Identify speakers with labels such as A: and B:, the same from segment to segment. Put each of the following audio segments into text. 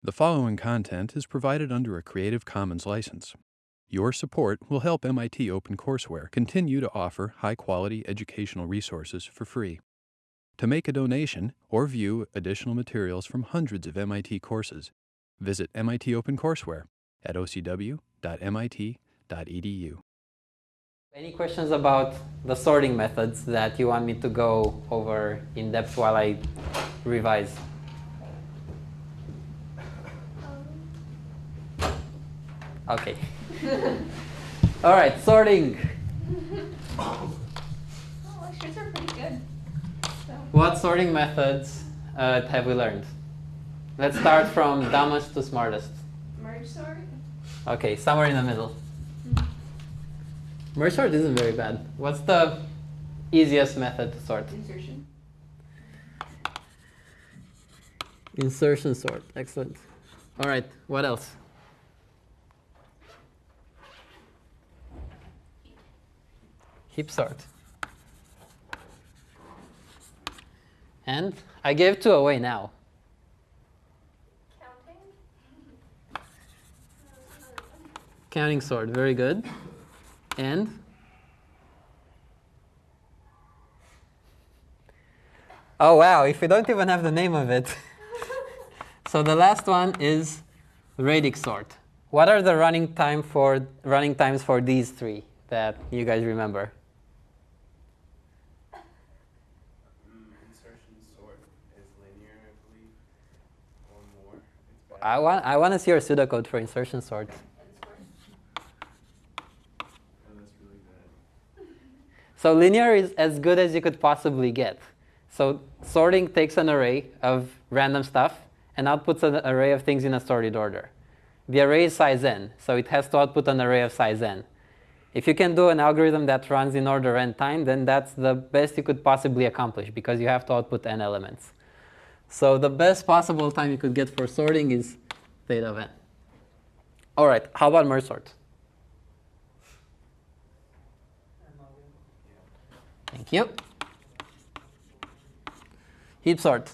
A: The following content is provided under a Creative Commons license. Your support will help MIT OpenCourseware continue to offer high-quality educational resources for free. To make a donation or view additional materials from hundreds of MIT courses, visit MIT OpenCourseware at ocw.mit.edu.
B: Any questions about the sorting methods that you want me to go over in depth while I revise? Okay. All right, sorting.
C: Oh, lectures are pretty good. So.
B: What sorting methods have we learned? Let's start from dumbest to smartest.
C: Merge sort?
B: Okay, somewhere in the middle. Merge sort isn't very bad. What's the easiest method to sort?
C: Insertion.
B: Insertion sort. Excellent. All right, what else? Heap sort. And I gave 2 away now.
C: Counting?
B: Counting sort, very good. And oh wow, if we don't even have the name of it. So the last one is radix sort. What are the running times for these 3 that you guys remember?
D: Insertion sort is linear, I believe, or more.
B: I want to see your pseudocode for insertion sort.
D: That's really bad.
B: So linear is as good as you could possibly get. So sorting takes an array of random stuff and outputs an array of things in a sorted order. The array is size n, so it has to output an array of size n. If you can do an algorithm that runs in order n time, then that's the best you could possibly accomplish because you have to output n elements. So the best possible time you could get for sorting is theta of n. All right, how about merge sort? Thank you. Heap sort.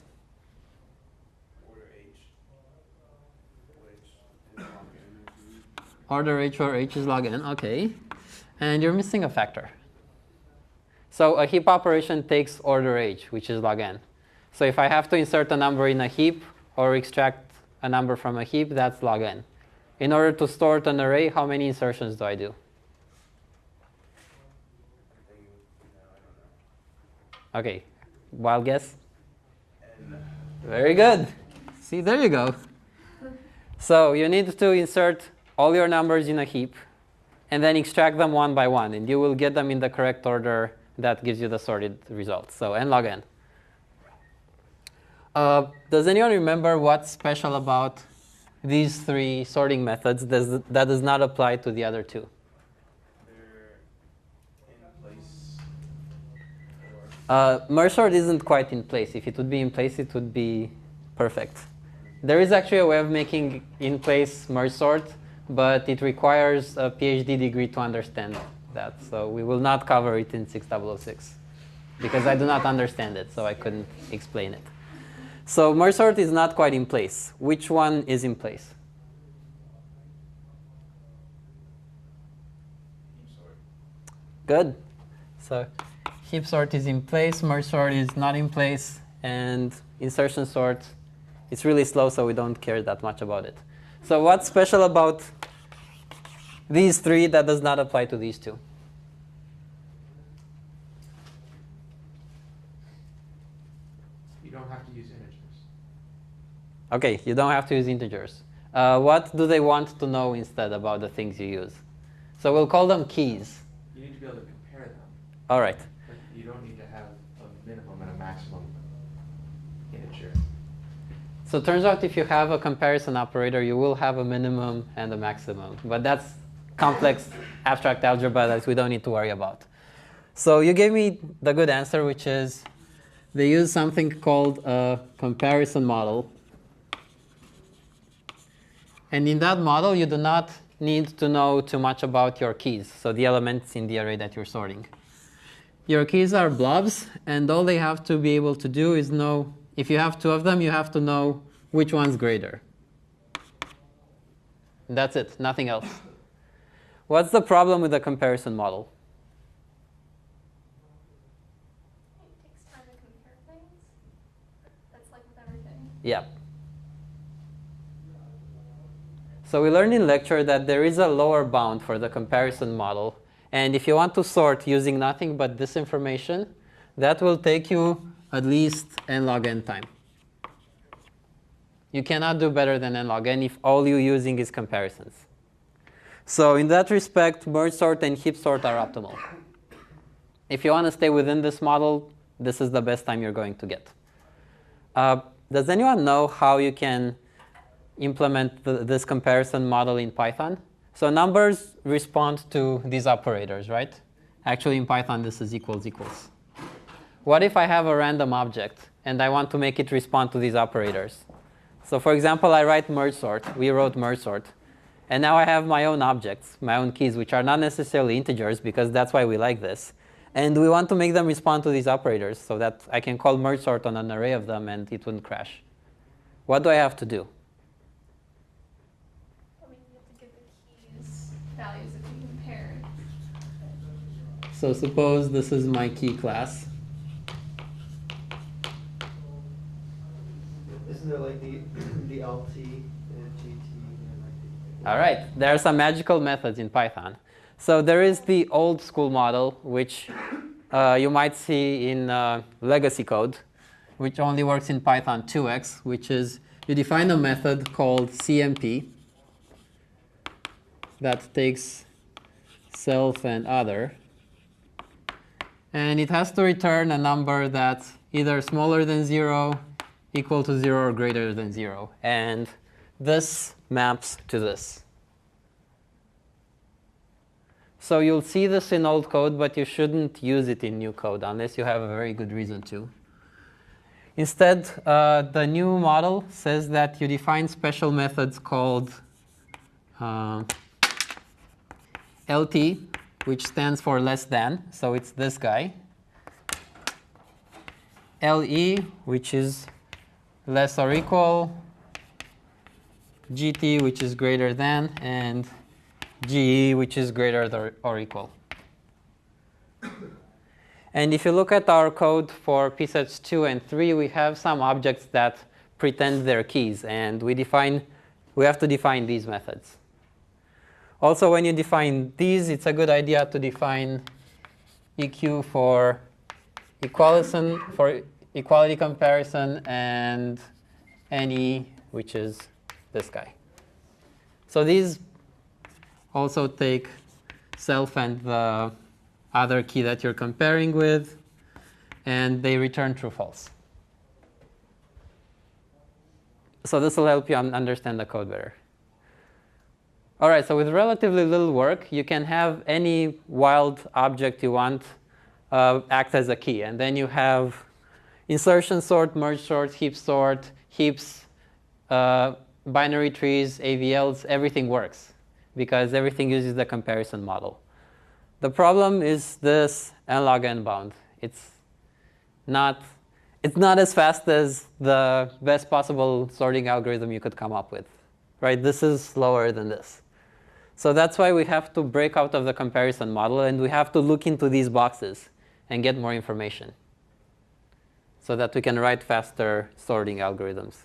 D: Order H, which is log n.
B: Order H where H is log n, okay. And you're missing a factor. So a heap operation takes order H, which is log n. So if I have to insert a number in a heap or extract a number from a heap, that's log n. In order to sort an array, how many insertions do I do? Okay, wild guess?
D: N.
B: Very good. See, there you go. So you need to insert all your numbers in a heap and then extract them one by one, and you will get them in the correct order that gives you the sorted result. So n log n. Does anyone remember what's special about these 3 sorting methods that does not apply to the other 2?
D: They're in place.
B: Merge sort isn't quite in place. If it would be in place, it would be perfect. There is actually a way of making in place merge sort, but it requires a PhD degree to understand that. So we will not cover it in 6006 because I do not understand it, so I couldn't explain it. So merge sort is not quite in place. Which one is in place?
D: Heap sort.
B: Good. So heap sort is in place, merge sort is not in place, and insertion sort, it's really slow, so we don't care that much about it. So what's special about these 3 that does not apply to these 2?
D: You don't have to use integers.
B: Okay, you don't have to use integers. What do they want to know instead about the things you use? So we'll call them keys.
D: You need to be able to compare them.
B: All right.
D: But you don't need to have a minimum and a maximum integer.
B: So it turns out if you have a comparison operator, you will have a minimum and a maximum. But that's complex abstract algebra that we don't need to worry about. So you gave me the good answer, which is they use something called a comparison model. And in that model, you do not need to know too much about your keys, so the elements in the array that you're sorting. Your keys are blobs, and all they have to be able to do is know, if you have 2 of them, you have to know which one's greater. That's it, nothing else. What's the problem with the comparison model?
C: It takes time to compare things. That's like with everything.
B: Yeah. So we learned in lecture that there is a lower bound for the comparison model. And if you want to sort using nothing but this information, that will take you at least n log n time. You cannot do better than n log n if all you're using is comparisons. So in that respect, merge sort and heap sort are optimal. If you want to stay within this model, this is the best time you're going to get. Does anyone know how you can implement this comparison model in Python? So numbers respond to these operators, right? Actually, in Python, this is equals equals. What if I have a random object and I want to make it respond to these operators? So for example, I write merge sort. We wrote merge sort. And now I have my own objects, my own keys, which are not necessarily integers, because that's why we like this. And we want to make them respond to these operators so that I can call merge sort on an array of them and it wouldn't crash. What do I have to do?
C: I mean, you have to give the keys values if you compare.
B: So suppose this is my key class.
E: Isn't there like the LT and GT and like the...
B: All right, there are some magical methods in Python. So there is the old school model, which you might see in legacy code, which only works in Python 2x, which is you define a method called CMP that takes self and other. And it has to return a number that's either smaller than 0, equal to 0, or greater than 0. And this maps to this. So you'll see this in old code, but you shouldn't use it in new code unless you have a very good reason to. Instead, the new model says that you define special methods called LT, which stands for less than. So it's this guy. LE, which is less or equal. GT, which is greater than. And GE, which is greater or equal. And if you look at our code for psets 2 and 3, we have some objects that pretend they're keys. And we have to define these methods. Also, when you define these, it's a good idea to define EQ for equality comparison and NE, which is this guy. So these also take self and the other key that you're comparing with, and they return true false. So this will help you understand the code better. All right, so with relatively little work, you can have any wild object you want act as a key. And then you have insertion sort, merge sort, heap sort, heaps, binary trees, AVLs, everything works because everything uses the comparison model. The problem is this n log n bound. It's not as fast as the best possible sorting algorithm you could come up with. Right? This is slower than this. So that's why we have to break out of the comparison model, and we have to look into these boxes and get more information so that we can write faster sorting algorithms.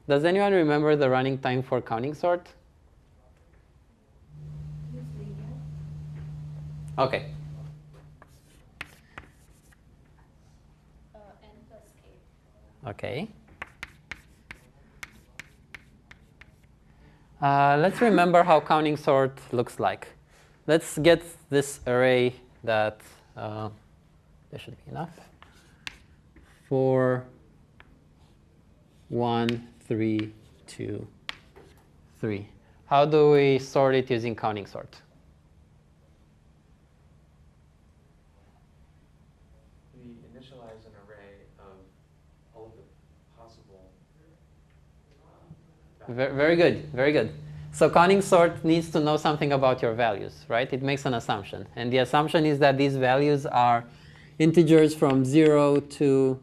B: Does anyone remember the running time for counting sort? OK.
C: N plus K.
B: OK. Let's remember how counting sort looks like. Let's get this array that there should be enough. 4, 1, 3, 2, 3. How do we sort it using counting sort?
D: We initialize an array of all of the possible
B: Very good, very good. So counting sort needs to know something about your values, right? It makes an assumption. And the assumption is that these values are integers from 0 to,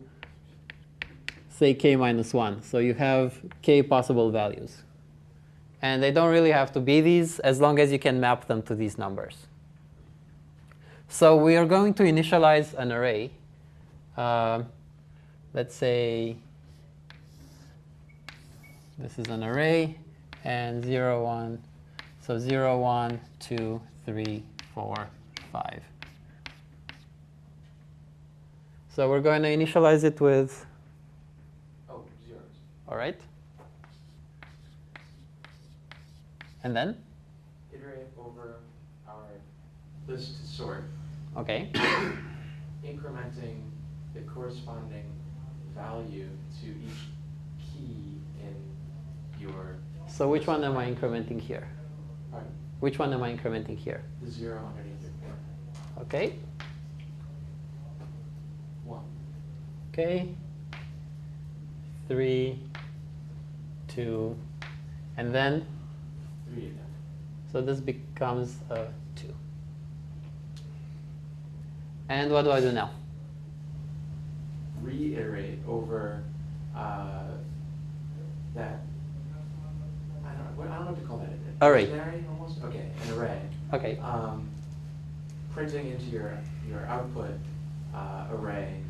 B: say, k minus 1. So you have k possible values. And they don't really have to be these as long as you can map them to these numbers. So we are going to initialize an array. Let's say this is an array, and 0, 1. So 0, 1, 2, 3, 4, 5. So we're going to initialize it with,
D: zeros.
B: all right. And then?
F: Iterate over our list to sort,
B: OK.
F: incrementing the corresponding value to each key in your.
B: So which one am I incrementing here?
F: Pardon?
B: Which one am I incrementing here?
F: The 0 underneath it.
B: OK.
F: 1.
B: OK. 3, 2, and then?
F: 3 again.
B: So this becomes a 2. And what do I do now?
F: Reiterate over that. I don't know what to call that.
B: Array.
F: Dictionary almost? Okay, an array.
B: OK.
F: Printing into your output array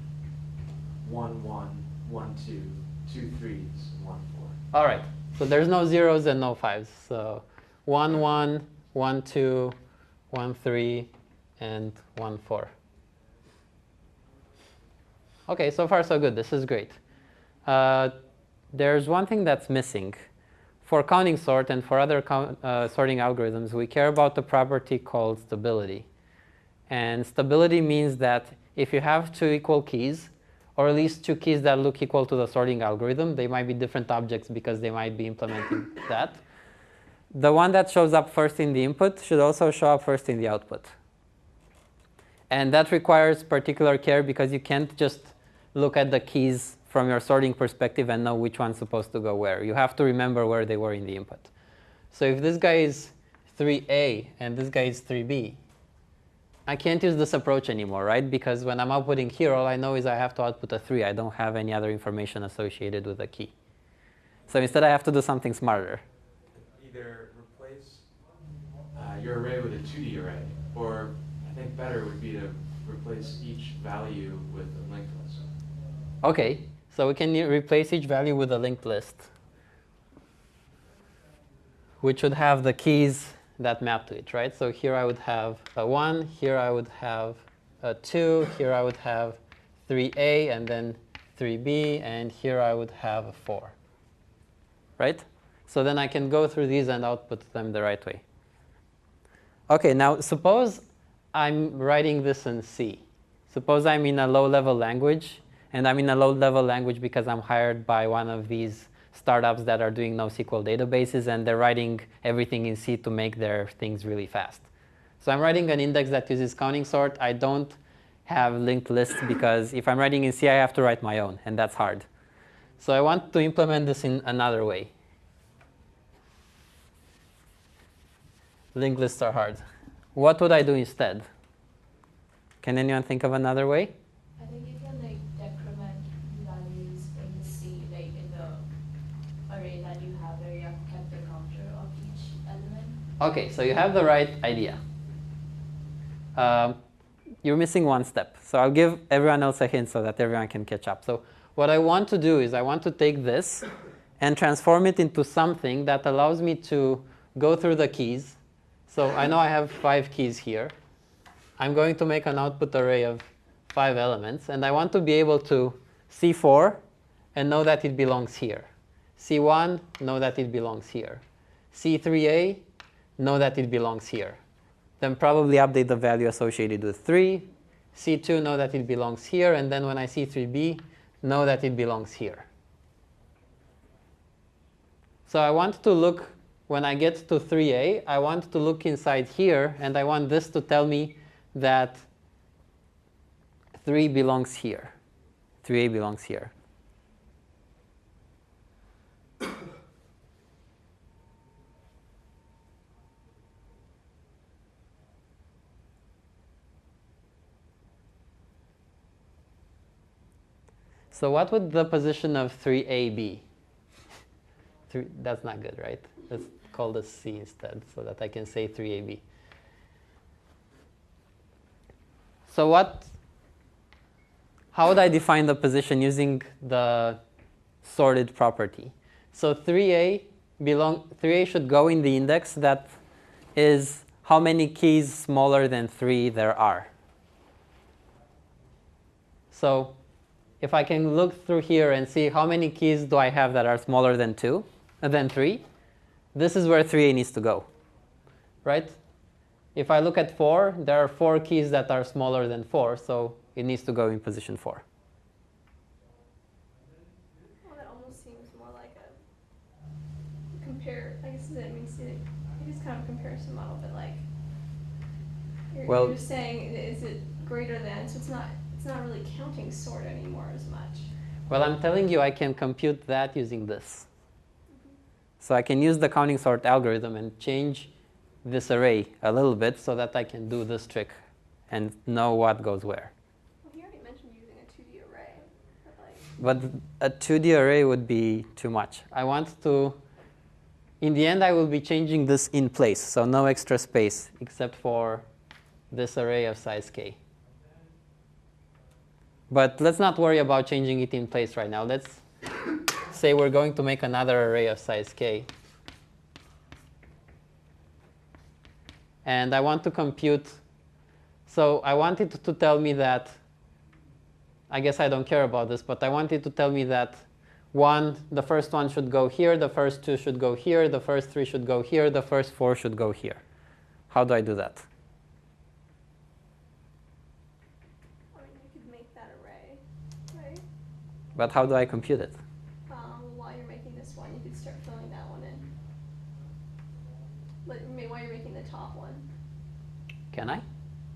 F: 1, 1, 1, 2, 2 3s, 1 4.
B: All right. So there's no zeros and no fives. So 1, 1, 1, 2, 1, 3, and 1, 4. OK, so far so good. This is great. There's one thing that's missing. For counting sort and for other sorting algorithms, we care about the property called stability. And stability means that if you have two equal keys, or at least two keys that look equal to the sorting algorithm, they might be different objects because they might be implementing that. The one that shows up first in the input should also show up first in the output. And that requires particular care because you can't just look at the keys from your sorting perspective and know which one's supposed to go where. You have to remember where they were in the input. So if this guy is 3A and this guy is 3B, I can't use this approach anymore, right? Because when I'm outputting here, all I know is I have to output a 3. I don't have any other information associated with the key. So instead, I have to do something smarter.
F: Either replace your array with a 2D array, or I think better would be to replace each value with a linked list.
B: OK, so we can replace each value with a linked list, which would have the keys that map to it, right? So here I would have a 1, here I would have a 2, here I would have 3A, and then 3B, and here I would have a 4, right? So then I can go through these and output them the right way. OK, now suppose I'm writing this in C. Suppose I'm in a low-level language, and I'm in a low-level language because I'm hired by one of these startups that are doing NoSQL databases, and they're writing everything in C to make their things really fast. So I'm writing an index that uses counting sort. I don't have linked lists because if I'm writing in C, I have to write my own, and that's hard. So I want to implement this in another way. Linked lists are hard. What would I do instead? Can anyone think of another way?
G: I think you can decrement values in the C, in the array that you have where you have kept the counter of each element.
B: OK, so you have the right idea. You're missing one step. So I'll give everyone else a hint so that everyone can catch up. So what I want to do is I want to take this and transform it into something that allows me to go through the keys. So I know I have 5 keys here. I'm going to make an output array of 5 elements. And I want to be able to see 4 and know that it belongs here. C1, know that it belongs here. C3a, know that it belongs here. Then probably update the value associated with 3. C2, know that it belongs here. And then when I see 3b, know that it belongs here. So I want to look, when I get to 3a, I want to look inside here. And I want this to tell me that 3 belongs here. 3a belongs here. So what would the position of 3a be? That's not good, right? Let's call this C instead so that I can say 3AB. So how would I define the position using the sorted property? So 3A should go in the index that is how many keys smaller than 3 there are. So if I can look through here and see how many keys do I have that are smaller than 3, this is where 3A needs to go, right? If I look at 4, there are 4 keys that are smaller than 4, so it needs to go in position 4.
C: Well, that almost seems more like a compare. I guess that means it is kind of a comparison model, but like you're just saying, is it greater than? So it's not really counting sort anymore as much.
B: Well, I'm telling you I can compute that using this. So I can use the counting sort algorithm and change this array a little bit so that I can do this trick and know what goes where.
C: Well, he already mentioned using a 2D array.
B: But a 2D array would be too much. I want to, in the end, I will be changing this in place, so no extra space except for this array of size k. But let's not worry about changing it in place right now. Let's say we're going to make another array of size k. And I want to compute. So I want it to tell me that, I guess I don't care about this, but I want it to tell me that the first one should go here, the first 2 should go here, the first 3 should go here, the first 4 should go here. How do I do that?
C: I mean, you could make that array, right?
B: But how do I compute it?
C: While you're making this one, you could start filling that one in. While you're making the top one.
B: Can I?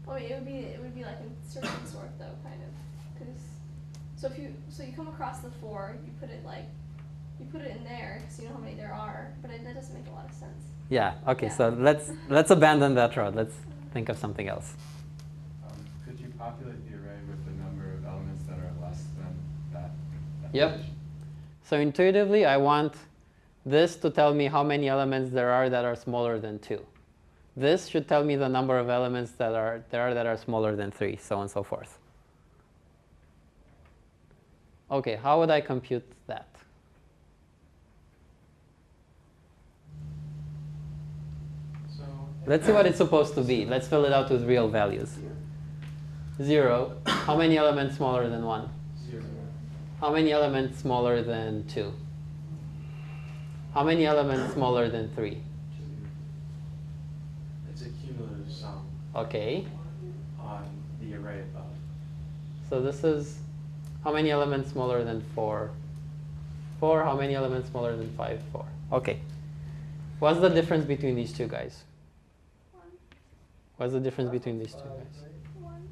C: Oh, it would be like insert and sort though, kind of, because so you come across the 4, you put it in there because you know how many there are, but that doesn't make a lot of sense.
B: Yeah. Okay.
C: Yeah.
B: So let's abandon that road. Let's think of something else.
D: Could you populate the array with the number of elements that are less than that?
B: Yep. So intuitively, I want this to tell me how many elements there are that are smaller than 2. This should tell me the number of elements that are smaller than 3, so on and so forth. Okay, how would I compute that?
F: So
B: Let's see what it's supposed to be. Let's fill it out with real values. 0. How many elements smaller than 1?
F: 0.
B: How many elements smaller than 2? How many elements smaller than 3?
F: It's a cumulative sum
B: Okay.
F: on the array above.
B: So this is how many elements smaller than 4? 4. How many elements smaller than 5? 4. Okay. What's the difference between these two guys?
C: 1,
B: What's the difference between these two guys?
C: 1,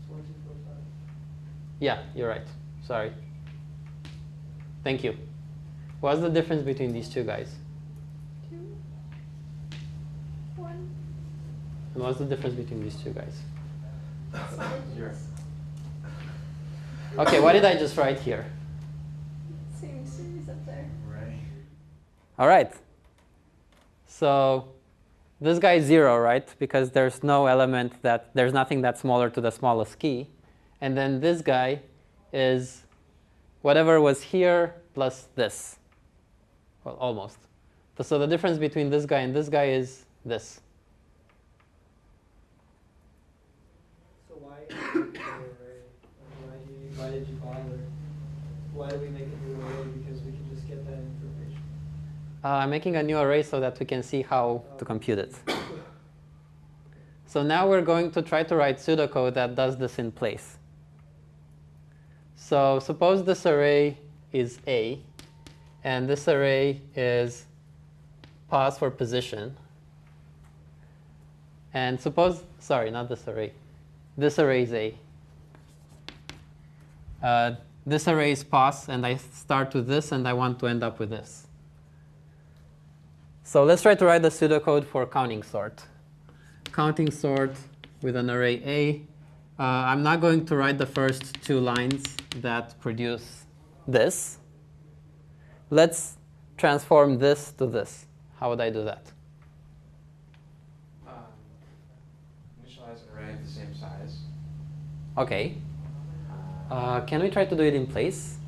E: It's 1, 2, 4, 5.
B: Yeah, you're right. Sorry. Thank you. What's the difference between these two guys?
C: 2, 1.
B: And what's the difference between these two guys?
F: 0.
B: Okay, what did I just write here?
C: Same series up there.
D: Right.
B: All right. So this guy is 0, right? Because there's there's nothing that's smaller to the smallest key. And then this guy is whatever was here plus this. Well, almost. So the difference between this guy and this guy is this.
E: So why array? Why did you bother? Why did we make a new array? Because we can just get that information.
B: I'm making a new array so that we can see how to compute it. So now we're going to try to write pseudocode that does this in place. So suppose this array is A, and this array is pause for position. And suppose, sorry, not this array. This array is A. This array is pause, and I start with this, and I want to end up with this. So let's try to write the pseudocode for counting sort. Counting sort with an array A. I'm not going to write the first 2 lines that produce this. Let's transform this to this. How would I do that?
F: Initialize an array of the same size.
B: Okay. Can we try to do it in place?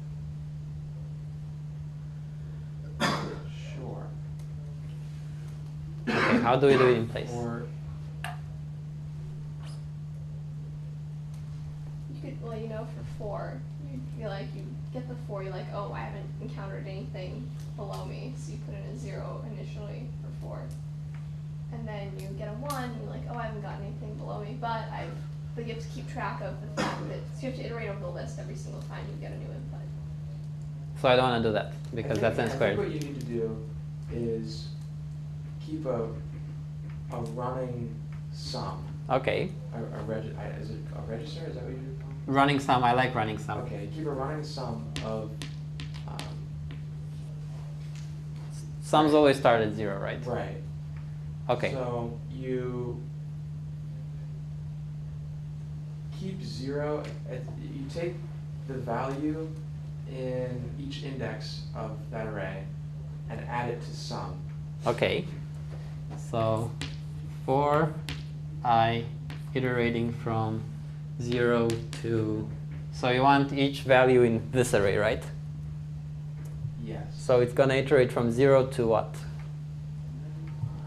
F: Sure.
B: Okay, how do we do it in place?
F: Or
C: You could, well, you know, for 4, you feel like you get the 4, you're like, oh, I haven't encountered anything below me, so you put in a 0 initially for 4. And then you get a 1, you're like, oh, I haven't gotten anything below me, but you have to keep track of the fact that, so you have to iterate over the list every single time you get a new input.
B: So I don't want to do that because that's n
F: I think
B: squared.
F: what you need to do is keep a running sum.
B: Okay.
F: Is it a register? Is that what you're calling it?
B: Running sum, I like running sum.
F: Okay, keep a running sum of
B: Sums always start at 0, right?
F: right.
B: Okay.
F: So you keep 0. You take the value in each index of that array and add it to sum.
B: Okay. So for I iterating from 0 to, so you want each value in this array, right?
F: Yes.
B: So it's going to iterate from 0 to what?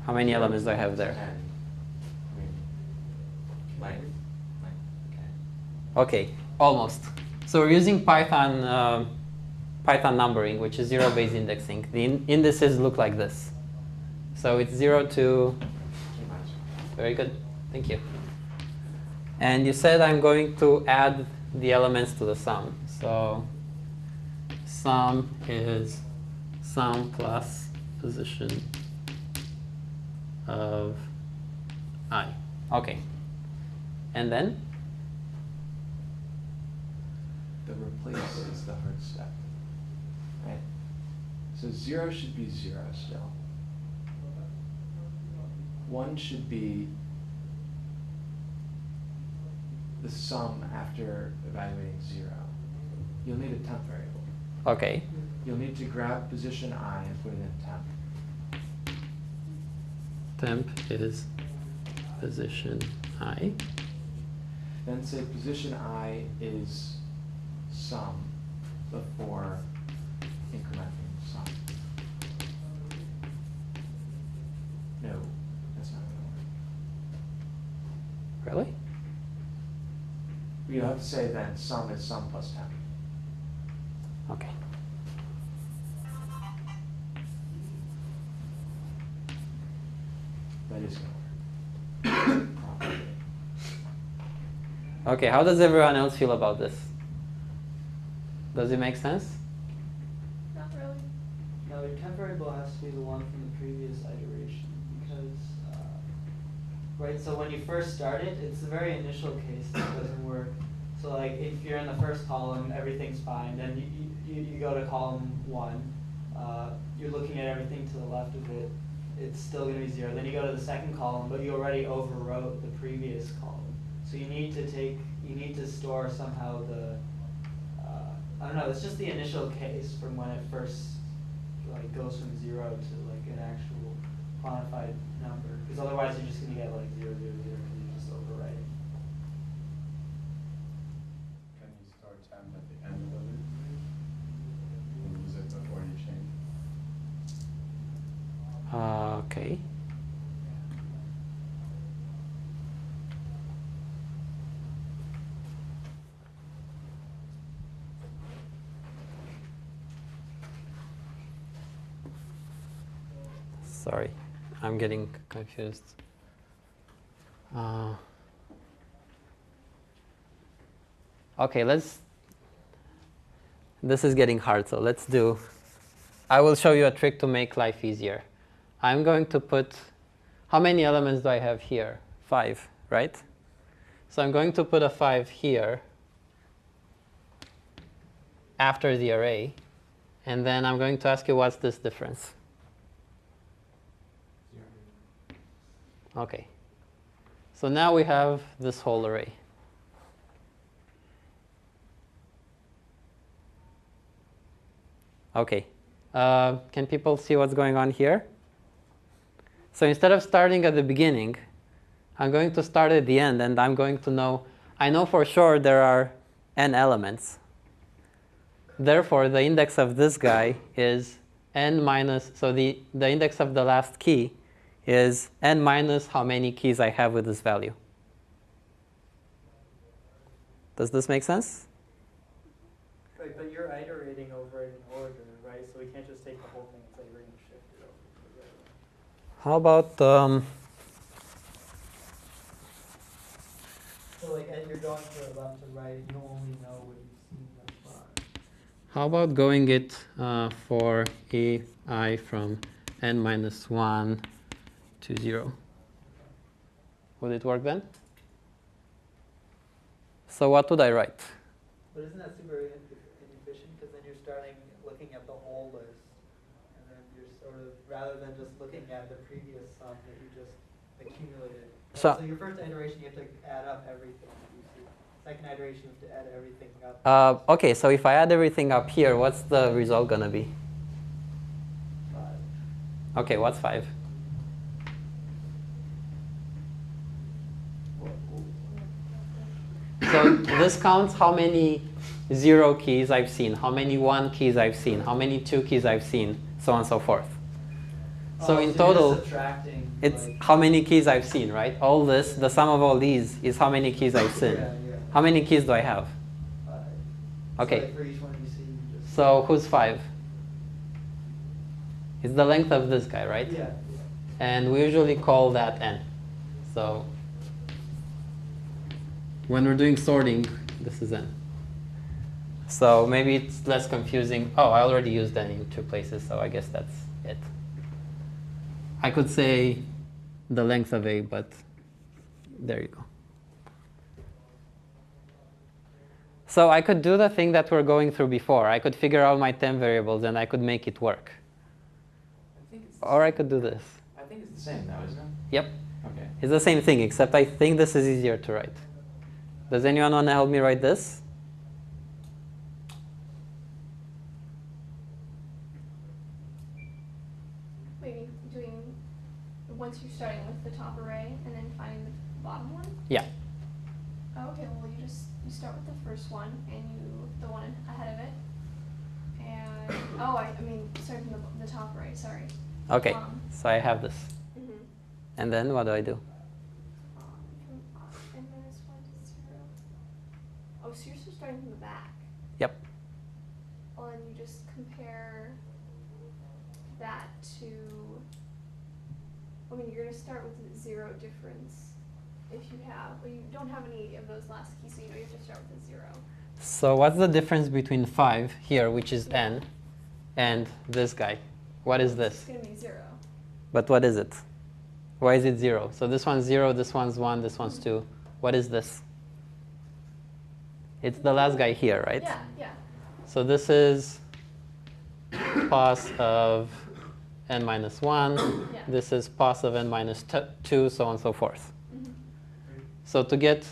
B: How many elements do I have there?
F: 10. I mean, like, okay.
B: Okay, almost. So we're using Python numbering, which is zero-based indexing. The indices look like this. So it's 0 to, very good, thank you. And you said I'm going to add the elements to the sum. So sum is sum plus position of I. Okay. And then?
F: The replace is the hard step. Right? So 0 should be 0 still. 1 should be the sum after evaluating 0. You'll need a temp variable.
B: Okay.
F: You'll need to grab position I and put it in temp.
B: Temp is position I.
F: Then say position I is sum before incrementing sum. No, that's not going to work.
B: Really?
F: You have to say then sum is sum plus temp.
B: Okay.
F: That is going to work. Probably.
B: Okay, how does everyone else feel about this? Does it make sense?
C: Not really.
E: No, your temp variable has to be the one from the previous iteration because, right, so when you first start it, it's the very initial case that doesn't work. So like if you're in the first column, everything's fine, then you go to column 1, you're looking at everything to the left of it, it's still going to be 0. Then you go to the second column, but you already overwrote the previous column. So you need to store somehow the, I don't know, it's just the initial case from when it first like goes from 0 to like an actual quantified number. Because otherwise you're just going to get like 0, 0, 0 because you're just overwriting.
D: Can you store temp at the end of the loop? And use it before you change?
B: Okay. Sorry, I'm getting confused. Okay, this is getting hard, so let's do, I will show you a trick to make life easier. I'm going to put, how many elements do I have here? 5, right? So I'm going to put a 5 here after the array, and then I'm going to ask you what's this difference? Okay. So now we have this whole array. Okay. Can people see what's going on here? So instead of starting at the beginning, I'm going to start at the end, and I'm going to know, I know for sure there are n elements. Therefore, the index of this guy is n minus, so the index of the last key is n minus how many keys I have with this value. Does this make sense?
H: Right, but you're iterating over it in order, right? So we can't just take the whole thing and say we're going to shift it over to the other.
B: How about,
E: So like as you're going to left to right, you only know what you've seen thus far.
B: how about going it for ai from n minus 1 to 0? Would it work then? So what would I write?
E: But isn't that super inefficient? Because then you're starting looking at the whole list, and then you're sort of, rather than just looking at the previous sum that you just accumulated.
B: So-
E: So your first iteration, you have to add up everything that you see. Second iteration, you have to add everything up.
B: Okay, so if I add everything up here, what's the result going to be?
E: 5.
B: Okay, what's 5? So this counts how many 0 keys I've seen, how many 1 keys I've seen, how many 2 keys I've seen, so on and so forth. So in
E: you're
B: total,
E: just subtracting,
B: it's
E: like,
B: how many keys I've seen, right? All this, the sum of all these is how many keys I've seen.
E: yeah.
B: How many keys do I have?
E: 5.
B: Okay.
E: So like for each one you see, you just.
B: So who's 5? It's the length of this guy, right?
E: Yeah.
B: And we usually call that n. So when we're doing sorting, this is n. So maybe it's less confusing. Oh, I already used n in 2 places, so I guess that's it. I could say the length of A, but there you go. So I could do the thing that we're going through before. I could figure out my temp variables and I could make it work.
F: I think it's
B: Or I could do this.
F: I think it's the same though, isn't it?
B: Yep.
F: Okay.
B: It's the same thing, except I think this is easier to write. Does anyone want to help me write this?
C: Maybe doing, once you're starting with the top array and then finding the bottom one?
B: Yeah.
C: Oh, okay, well you start with the first one and the one ahead of it. And, oh, I mean, starting from the top array, sorry.
B: Okay, so I have this.
C: Mm-hmm.
B: And then what do I do?
C: From n minus 1 to 0. Oh, so you're still starting from the back.
B: Yep.
C: Well, then you just compare that to, I mean, you're going to start with a 0 difference if you have, well, you don't have any of those last keys, so you have to start with a 0.
B: So what's the difference between 5 here, which is n, and this guy? What is
C: It's
B: this?
C: going to be 0.
B: But what is it? Why is it 0? So this one's 0, this one's 1, this one's 2. What is this? It's the last guy here, right?
C: Yeah, yeah.
B: So this is pos of n minus 1.
C: Yeah.
B: This is pos of n minus 2, so on and so forth.
C: Mm-hmm.
B: So to get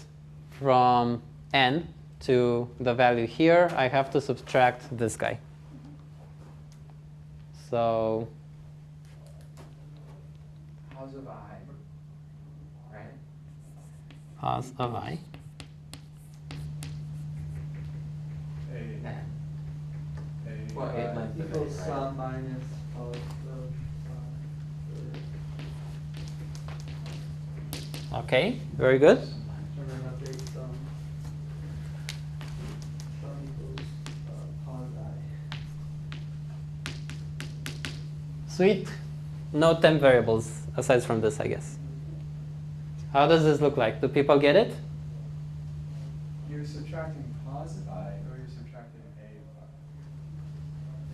B: from n to the value here, I have to subtract this guy. So
F: Pos of I, right?
B: pos of I.
F: Well, it length of
E: Equals
F: A, right?
E: sum minus pos of
B: Okay, very good.
E: and then update sum. Sum equals pos I.
B: Sweet. No temp variables aside from this, I guess. How does this look like? Do people get it?
D: You're subtracting pos of I, or you're subtracting A of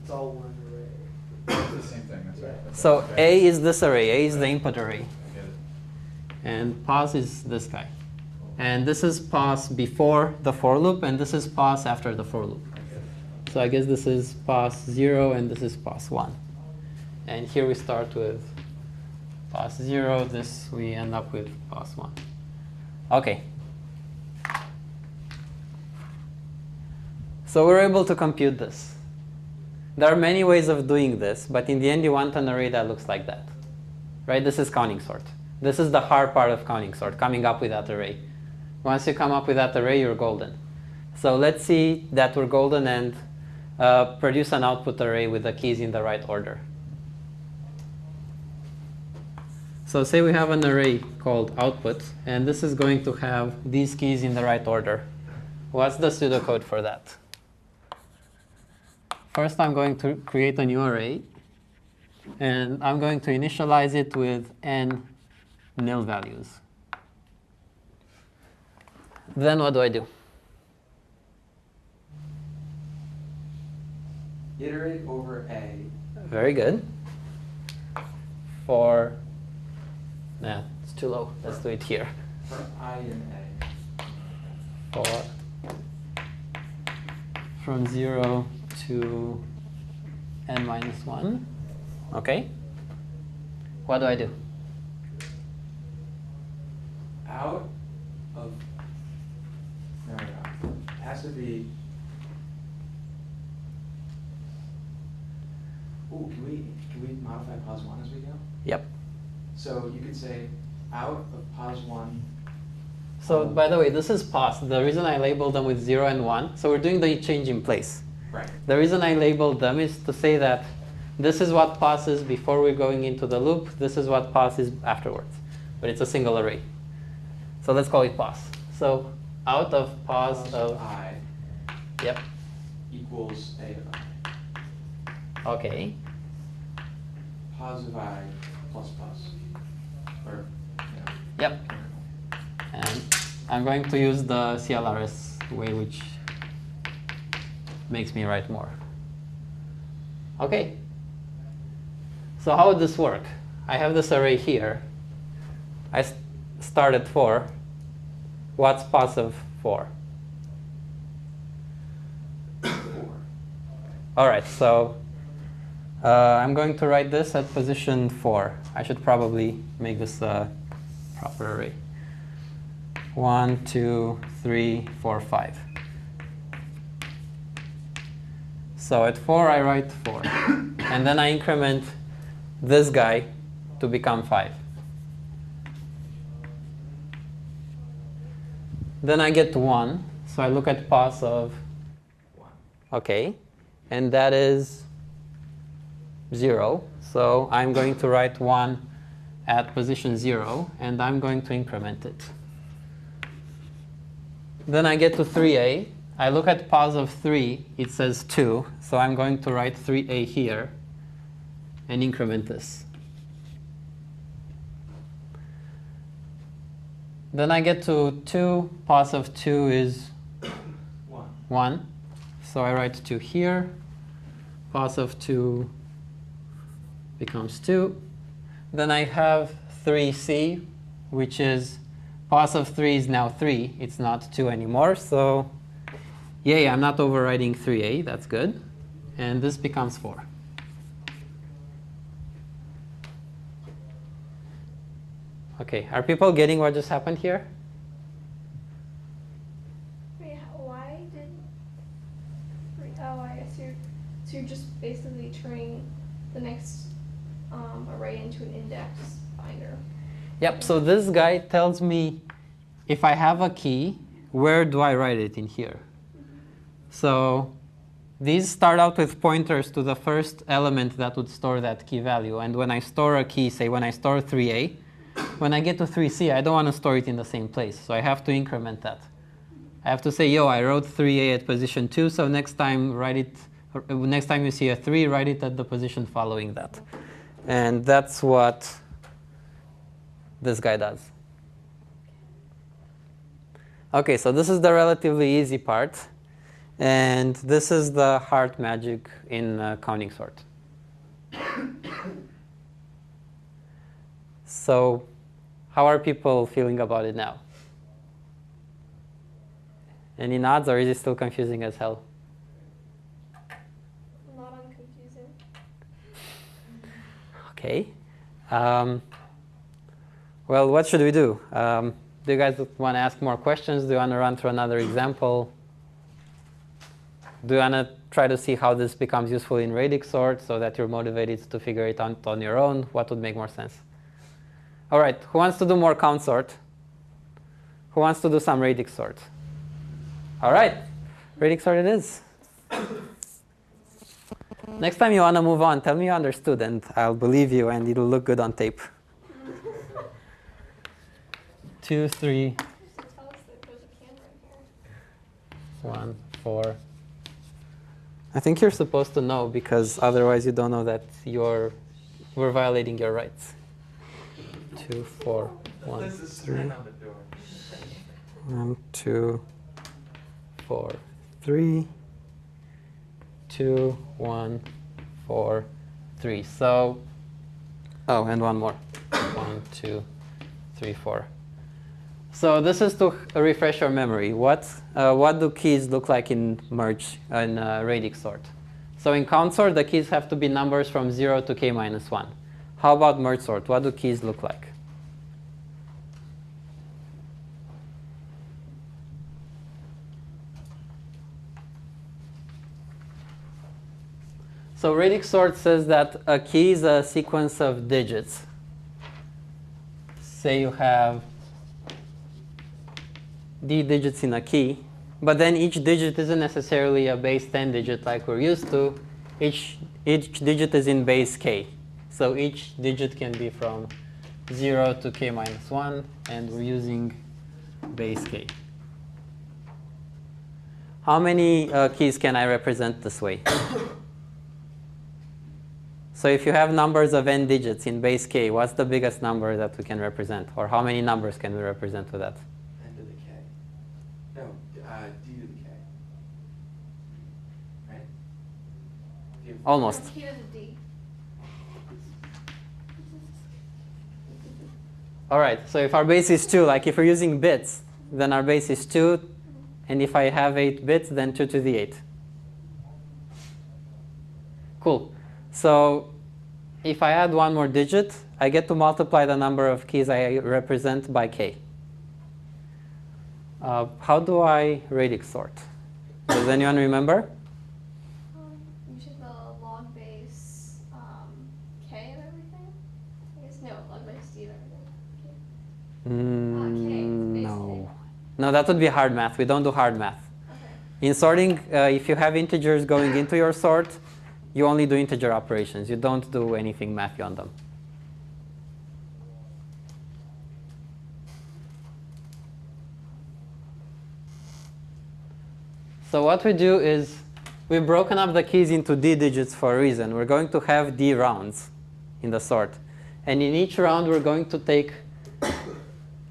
E: It's all one array.
D: I? It's the same thing, that's right. That's
B: So
D: right.
B: A is this array. A is the input array.
D: I get it.
B: And pos is this guy. And this is pos before the for loop, and this is pos after the for loop.
D: I get it.
B: So I guess this is pos 0, and this is pos 1. And here we start with pos 0. This we end up with pos 1. Okay. So we're able to compute this. There are many ways of doing this, but in the end you want an array that looks like that. Right? This is counting sort. This is the hard part of counting sort, coming up with that array. Once you come up with that array, you're golden. So let's see that we're golden and produce an output array with the keys in the right order. So say we have an array called output, and this is going to have these keys in the right order. What's the pseudocode for that? First, I'm going to create a new array, and I'm going to initialize it with n nil values. Then what do I do?
F: Iterate over A.
B: Very good. For, nah, it's too low. Let's do it here.
F: For I in A.
B: For from 0 to n minus 1. Okay. What do I do?
F: Out of, there we go. It has to be, ooh, can we modify pos 1 as we go?
B: Yep.
F: So you could say out of pos 1.
B: So by the way, this is pos. The reason I labeled them with 0 and 1, so we're doing the change in place.
F: Right.
B: The reason I labeled them is to say that this is what pos is before we're going into the loop. This is what pos is afterwards. But it's a single array. So let's call it pos. So out of pos of
F: I
B: yep.
F: equals A of I.
B: Okay.
F: Pos of I plus pos. Or, yeah.
B: Yep. And I'm going to use the CLRS way, which makes me write more. Okay. So how would this work? I have this array here. I start at 4. What's pos of 4?
F: 4.
B: All right, so I'm going to write this at position 4. I should probably make this a proper array. 1, 2, 3, 4, 5. So at 4, I write 4. And then I increment this guy to become 5. Then I get 1. So I look at pos of
F: 1.
B: OK. And that is 0. So I'm going to write 1 at position 0. And I'm going to increment it. Then I get to 3a. I look at pos of 3. It says 2. So I'm going to write 3a here and increment this. Then I get to 2. Pos of 2 is 1. So I write 2 here. Pos of 2 becomes 2. Then I have 3c, which is pos of 3 is now 3. It's not 2 anymore. So yay, I'm not overriding 3a. That's good. And this becomes 4. OK, are people getting what just happened here?
C: Wait, why did... Oh, I guess so you're just basically turning the next array into an index binder.
B: Yep, so this guy tells me if I have a key, where do I write it in here? So these start out with pointers to the first element that would store that key value. And when I store a key, say when I store 3a, when I get to 3c, I don't want to store it in the same place. So I have to increment that. I have to say, yo, I wrote 3a at position 2, so next time you see a 3, write it at the position following that. And that's what this guy does. OK, so this is the relatively easy part. And this is the hard magic in counting sort. So how are people feeling about it now? Any nods, or is it still confusing as hell?
C: Not unconfusing.
B: OK. Well, what should we do? Do you guys want to ask more questions? Do you want to run through another example? Do you want to try to see how this becomes useful in radix sort so that you're motivated to figure it out on your own. What would make more sense? All right, who wants to do more count sort? Who wants to do some radix sort? All right, radix sort it is. Next time you want to move on, tell me you understood, and I'll believe you, and it'll look good on tape. 2, 3,
C: Tell us that there's a camera here.
B: 1, 4. I think you're supposed to know, because otherwise you don't know that we're violating your rights. 2, 4, 1, 3. 1, 2, 4, 3. 2, 1, 4, 3. So, oh, and one more. 1, 2, 3, 4. So this is to refresh your memory. What do keys look like in merge in radix sort? So in count sort, the keys have to be numbers from 0 to k minus 1. How about merge sort? What do keys look like? So radix sort says that a key is a sequence of digits. Say you have d digits in a key, but then each digit isn't necessarily a base 10 digit like we're used to. Each digit is in base k. So each digit can be from 0 to k minus 1, and we're using base k. How many keys can I represent this way? So if you have numbers of n digits in base k, what's the biggest number that we can represent? Or how many numbers can we represent with that?
F: N to the k. No, d to the k. Right?
B: Almost.
C: K to the D.
B: All right, so if our base is 2, like if we're using bits, then our base is 2. And if I have 8 bits, then 2 to the 8. Cool. So if I add one more digit, I get to multiply the number of keys I represent by k. How do I radix sort? Does anyone remember?
C: You should the log base K of everything? I guess no, log base D of everything. K, base
B: No. No, that would be hard math. We don't do hard math.
C: Okay.
B: In sorting, if you have integers going into your sort, you only do integer operations. You don't do anything mathy on them. So what we do is we've broken up the keys into d digits for a reason. We're going to have d rounds in the sort. And in each round, we're going to take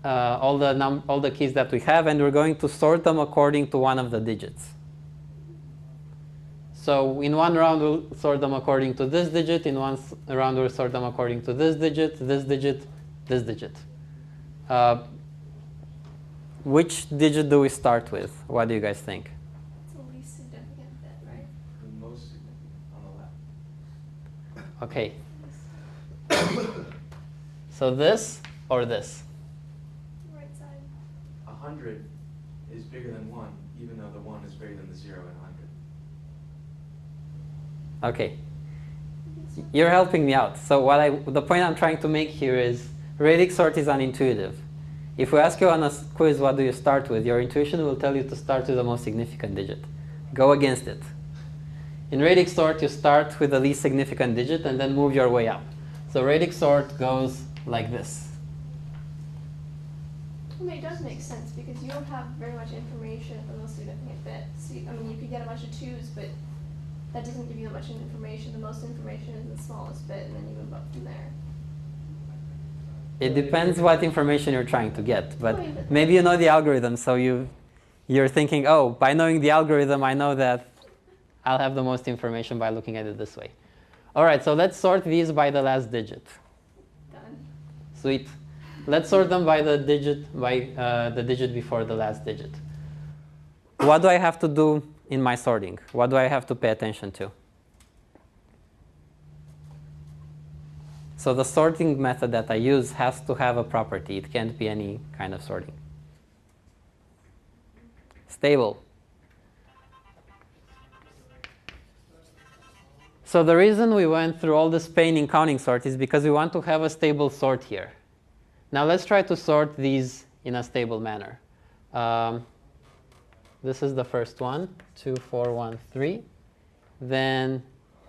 B: all the keys that we have, and we're going to sort them according to one of the digits. So in one round, we'll sort them according to this digit. In one round, we'll sort them according to this digit, this digit, this digit. Which digit do we start with? What do you guys think?
C: It's the least significant bit, right?
F: The most significant on the left.
B: Okay. So this or this?
C: Right side.
F: 100 is bigger than 1, even though the 1 is bigger than the 0 in 100.
B: Okay. You're helping me out. So the point I'm trying to make here is radix sort is unintuitive. If we ask you on a quiz, what do you start with? Your intuition will tell you to start with the most significant digit. Go against it. In radix sort, you start with the least significant digit and then move your way up. So radix sort goes like this.
C: I mean, it does make sense because you don't have very much information at the most significant bit. So, I mean, you could get a bunch of 2s, but that doesn't give you that much information. The most information is the smallest bit, and then you move up from there.
B: It depends what information you're trying to get, but maybe you know the algorithm, so you're thinking, oh, by knowing the algorithm, I know that I'll have the most information by looking at it this way. All right, so let's sort these by the last digit.
C: Done.
B: Sweet. Let's sort them by the digit before the last digit. What do I have to do in my sorting? What do I have to pay attention to? So the sorting method that I use has to have a property. It can't be any kind of sorting. Stable. So the reason we went through all this pain in counting sort is because we want to have a stable sort here. Now let's try to sort these in a stable manner. This is the first one, 2, 4, 1, 3. Then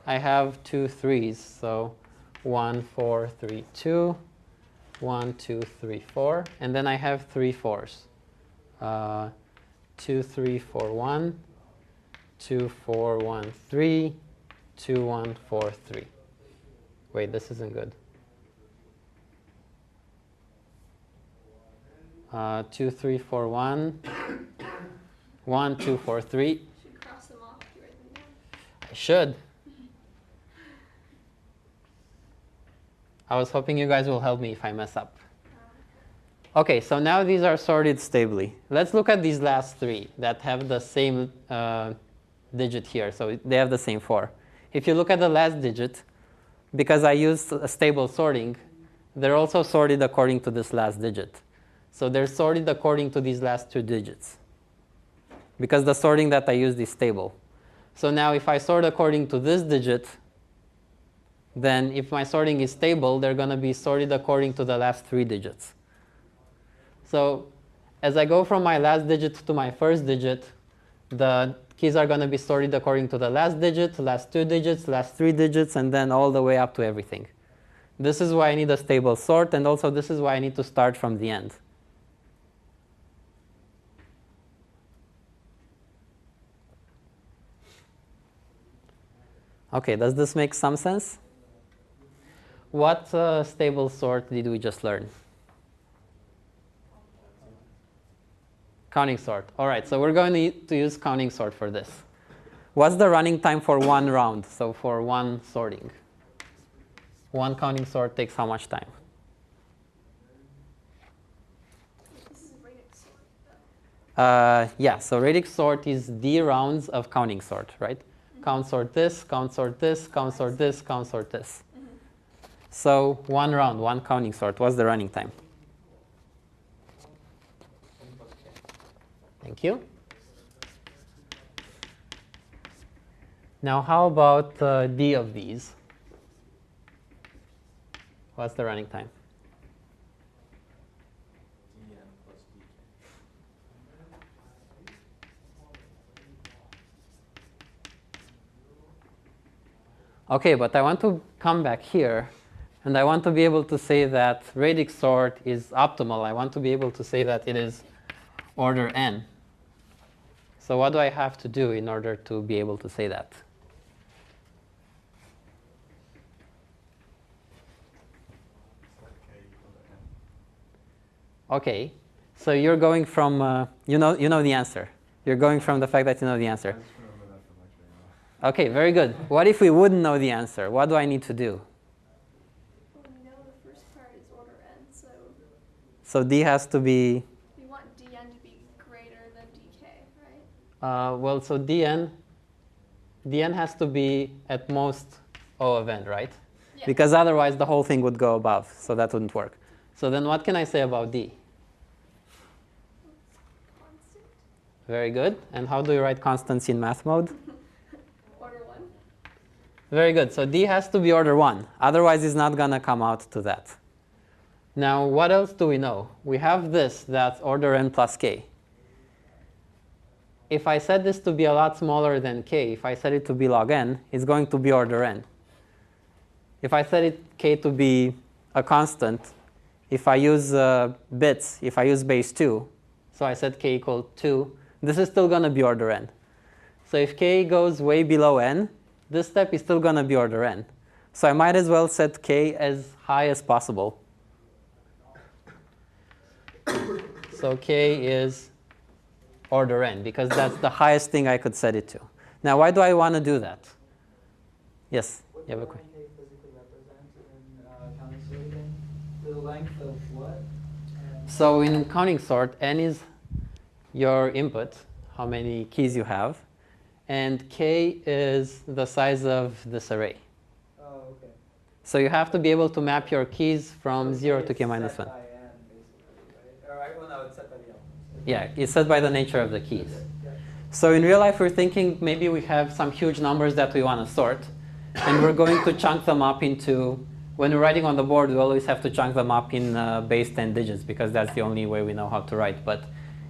B: I have 2 3s, so 1, 4, 3, 2, 1, 2, 3, 4. And then I have 3 4s. 2, 3, 4, 1, 2, 4, 1, 3, 2, 1, 4, 3. Wait, this isn't good. 2, 3, 4, 1, 1, 2, 4, 3.
C: Should cross them off if you write them down.
B: I should. I was hoping you guys will help me if I mess up. Okay, so now these are sorted stably. Let's look at these last 3 that have the same digit here. So they have the same 4. If you look at the last digit, because I used a stable sorting, they're also sorted according to this last digit. So they're sorted according to these last 2 digits, because the sorting that I used is stable. So now if I sort according to this digit, then if my sorting is stable, they're going to be sorted according to the last 3 digits. So as I go from my last digit to my first digit, the keys are going to be sorted according to the last digit, last 2 digits, last 3 digits, and then all the way up to everything. This is why I need a stable sort, and also this is why I need to start from the end. Okay, does this make some sense? What stable sort did we just learn? Counting sort. All right, so we're going to use counting sort for this. What's the running time for one round? So for one sorting. One counting sort takes how much time?
C: This is radix sort.
B: Yeah, so radix sort is d rounds of counting sort, right? Count sort this, count sort this, count sort this, count sort this. So one round, one counting sort. What's the running time? Thank you. Now how about d of these? What's the running time? Okay, but I want to come back here, and I want to be able to say that radix sort is optimal. I want to be able to say that it is order n. So what do I have to do in order to be able to say that? Okay, so you're going from, you know the answer. You're going from the fact that you know the answer. Okay, very good. What if we wouldn't know the answer? What do I need to do?
C: Well, we know the first part is order n, so
B: So d has to be...
C: we want dn to be greater than dk, right?
B: well, so dn has to be at most O of n, right?
C: Yeah.
B: Because otherwise the whole thing would go above, so that wouldn't work. So then what can I say about d?
C: Constant.
B: Very good. And how do you write constants in math mode?
C: Order 1.
B: Very good. So d has to be order 1. Otherwise, it's not going to come out to that. Now, what else do we know? We have this, that's order n plus k. If I set this to be a lot smaller than k, if I set it to be log n, it's going to be order n. If I set it k to be a constant, if I use bits, if I use base 2, so I set k equal 2, this is still going to be order n. So if k goes way below n, this step is still going to be order n. So I might as well set k as high as possible. So k is order n, because that's the highest thing I could set it to. Now, why do I want to do that? Yes,
E: What
B: you have a
E: does
B: question?
E: k physically represent in counting sort again? The length of what?
B: So in counting sort, n is your input, how many keys you have, and k is the size of this array.
E: Oh, okay.
B: So you have to be able to map your keys from
E: So
B: 0
E: k
B: to
E: is
B: k minus
E: set
B: 1.
E: by n, basically, right? Or well, no, it's set by the elements.
B: Yeah, it's set by the nature of the keys.
E: Yeah.
B: So in real life, we're thinking maybe we have some huge numbers that we want to sort. And we're going to chunk them up into, when we're writing on the board, we always have to chunk them up in base 10 digits because that's the only way we know how to write. But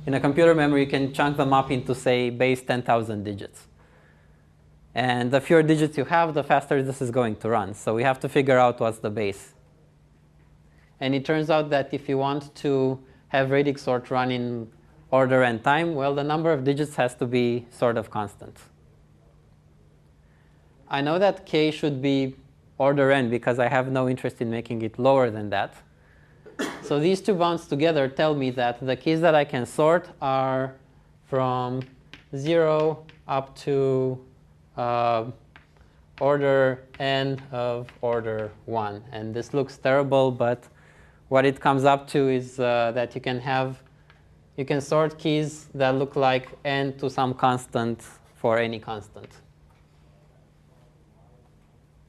B: in a computer memory, you can chunk them up into, say, base 10,000 digits. And the fewer digits you have, the faster this is going to run. So we have to figure out what's the base. And it turns out that if you want to have radix sort run in order and time, well, the number of digits has to be sort of constant. I know that k should be order n because I have no interest in making it lower than that. So these two bounds together tell me that the keys that I can sort are from 0 up to order n of order 1. And this looks terrible, but what it comes up to is that you can sort keys that look like n to some constant for any constant.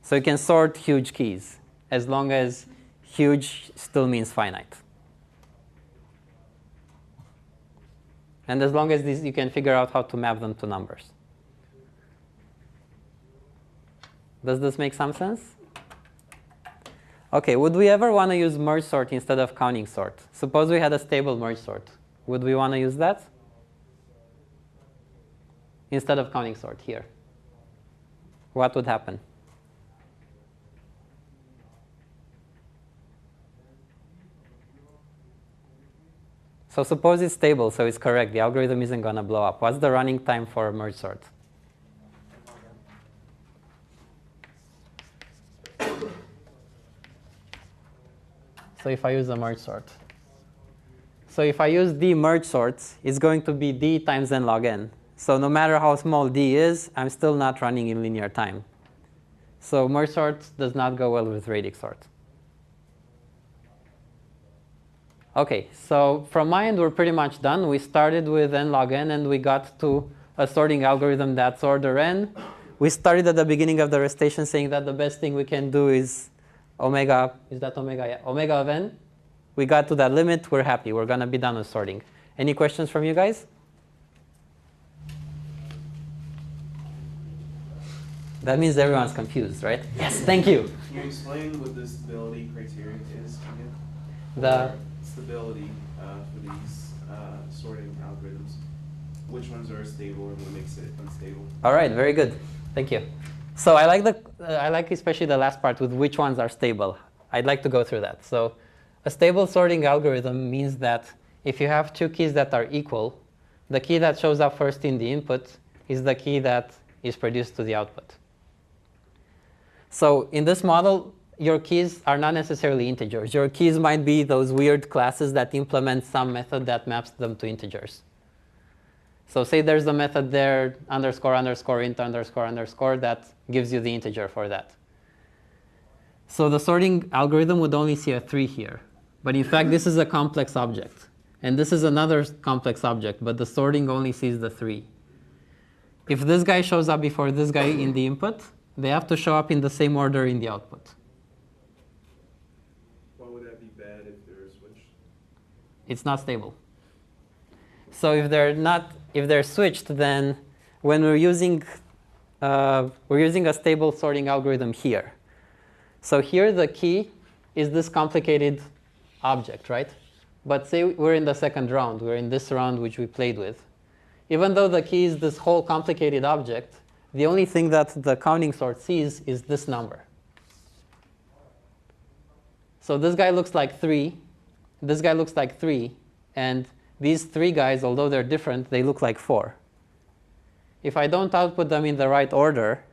B: So you can sort huge keys as long as huge still means finite. And as long as you can figure out how to map them to numbers. Does this make some sense? OK, would we ever want to use merge sort instead of counting sort? Suppose we had a stable merge sort. Would we want to use that? Instead of counting sort here. What would happen? So suppose it's stable, so it's correct. The algorithm isn't going to blow up. What's the running time for a merge sort? So if I use a merge sort. So if I use d merge sorts, it's going to be d times n log n. So no matter how small d is, I'm still not running in linear time. So merge sort does not go well with radix sort. OK, so from my end, we're pretty much done. We started with n log n, and we got to a sorting algorithm that's order n. We started at the beginning of the recitation saying that the best thing we can do is omega. Is that omega? Yeah, omega of n. We got to that limit. We're happy. We're going to be done with sorting. Any questions from you guys? That means everyone's confused, right? Yes, thank you.
I: Can you explain what the stability criterion is again?
B: The
I: stability for these sorting algorithms. Which ones are stable and what makes it unstable?
B: All right, very good. Thank you. So I like especially the last part with which ones are stable. I'd like to go through that. So a stable sorting algorithm means that if you have two keys that are equal, the key that shows up first in the input is the key that is produced to the output. So in this model, your keys are not necessarily integers. Your keys might be those weird classes that implement some method that maps them to integers. So say there's a method there, underscore, underscore, int, underscore, underscore, that gives you the integer for that. So the sorting algorithm would only see a 3 here. But in fact, this is a complex object. And this is another complex object, but the sorting only sees the 3. If this guy shows up before this guy in the input, they have to show up in the same order in the output.
I: Why would that be bad if they're switched?
B: It's not stable. So if they're switched, then when we're using a stable sorting algorithm here. So here the key is this complicated object, right? But say we're in the second round. We're in this round which we played with. Even though the key is this whole complicated object, the only thing that the counting sort sees is this number. So this guy looks like 3. This guy looks like 3. And these 3 guys, although they're different, they look like 4. If I don't output them in the right order,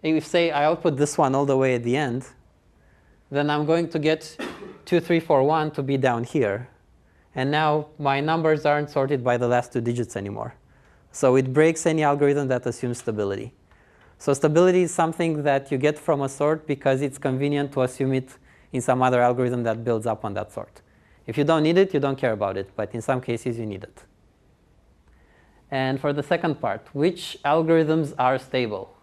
B: if, say, I output this one all the way at the end, then I'm going to get 2, 3, 4, 1 to be down here. And now my numbers aren't sorted by the last 2 digits anymore. So it breaks any algorithm that assumes stability. So stability is something that you get from a sort because it's convenient to assume it in some other algorithm that builds up on that sort. If you don't need it, you don't care about it. But in some cases, you need it. And for the second part, which algorithms are stable?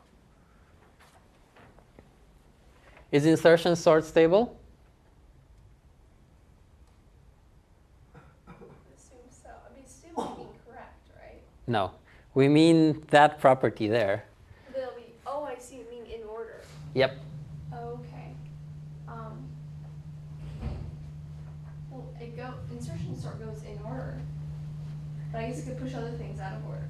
B: Is insertion sort stable?
C: I assume so. I mean, stable would be correct, right?
B: No. We mean that property there.
C: They'll be, oh, I see, you mean in order.
B: Yep.
C: Okay. Well, insertion sort goes in order, but I guess you could push other things out of order.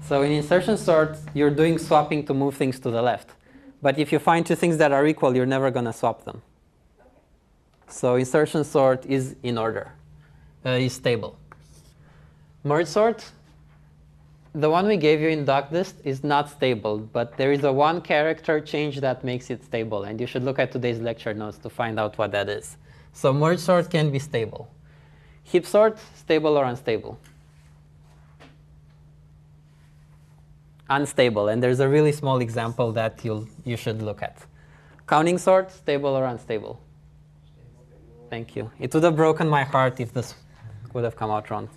B: So in insertion sort, you're doing swapping to move things to the left. But if you find two things that are equal, you're never going to swap them.
C: Okay.
B: So insertion sort is in order, is stable. Merge sort, the one we gave you in docdist is not stable, but there is a one character change that makes it stable, and you should look at today's lecture notes to find out what that is. So merge sort can be stable. Heap sort, stable or unstable? Unstable, and there's a really small example that you should look at. Counting sort, stable or unstable? Thank you. It would have broken my heart if this would have come out wrong.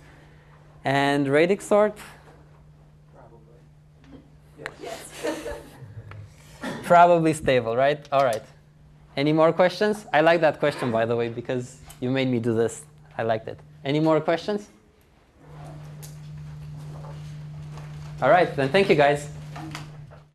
B: And radix sort?
C: Yes.
B: Probably stable, right? All right. Any more questions? I like that question, by the way, because you made me do this. I liked it. Any more questions? All right, then thank you, guys.